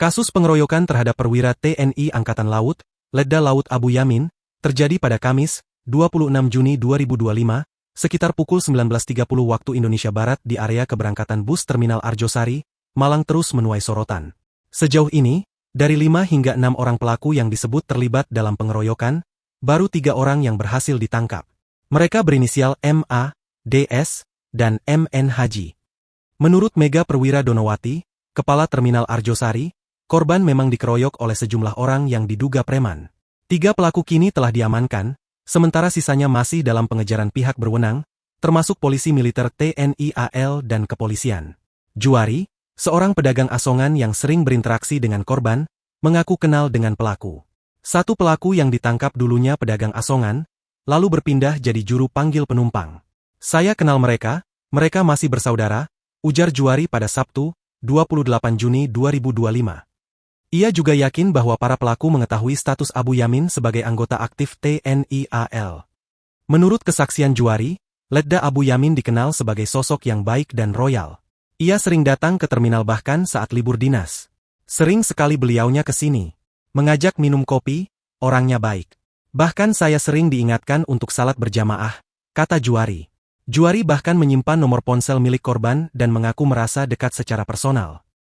Kasus pengeroyokan terhadap perwira TNI Angkatan Laut, Letda Laut Abu Yamin, terjadi pada Kamis, 26 Juni 2025, sekitar pukul 19.30 waktu Indonesia Barat di area keberangkatan bus Terminal Arjosari, Malang terus menuai sorotan. Sejauh ini, dari 5 hingga 6 orang pelaku yang disebut terlibat dalam pengeroyokan, baru 3 orang yang berhasil ditangkap. Mereka berinisial MA, DS, dan MN Haji. Menurut Mega Perwira Donowati, Kepala Terminal Arjosari, korban memang dikeroyok oleh sejumlah orang yang diduga preman. 3 pelaku kini telah diamankan, sementara sisanya masih dalam pengejaran pihak berwenang, termasuk polisi militer TNI AL dan kepolisian. Juari, seorang pedagang asongan yang sering berinteraksi dengan korban, mengaku kenal dengan pelaku. Satu pelaku yang ditangkap dulunya pedagang asongan, lalu berpindah jadi juru panggil penumpang. Saya kenal mereka masih bersaudara, ujar Juari pada Sabtu, 28 Juni 2025. Ia juga yakin bahwa para pelaku mengetahui status Abu Yamin sebagai anggota aktif TNI AL. Menurut kesaksian Juari, Letda Abu Yamin dikenal sebagai sosok yang baik dan royal. Ia sering datang ke terminal bahkan saat libur dinas. Sering sekali beliaunya ke sini, mengajak minum kopi, orangnya baik. Bahkan saya sering diingatkan untuk salat berjamaah, kata Juari. Juari bahkan menyimpan nomor ponsel milik korban dan mengaku merasa dekat secara personal.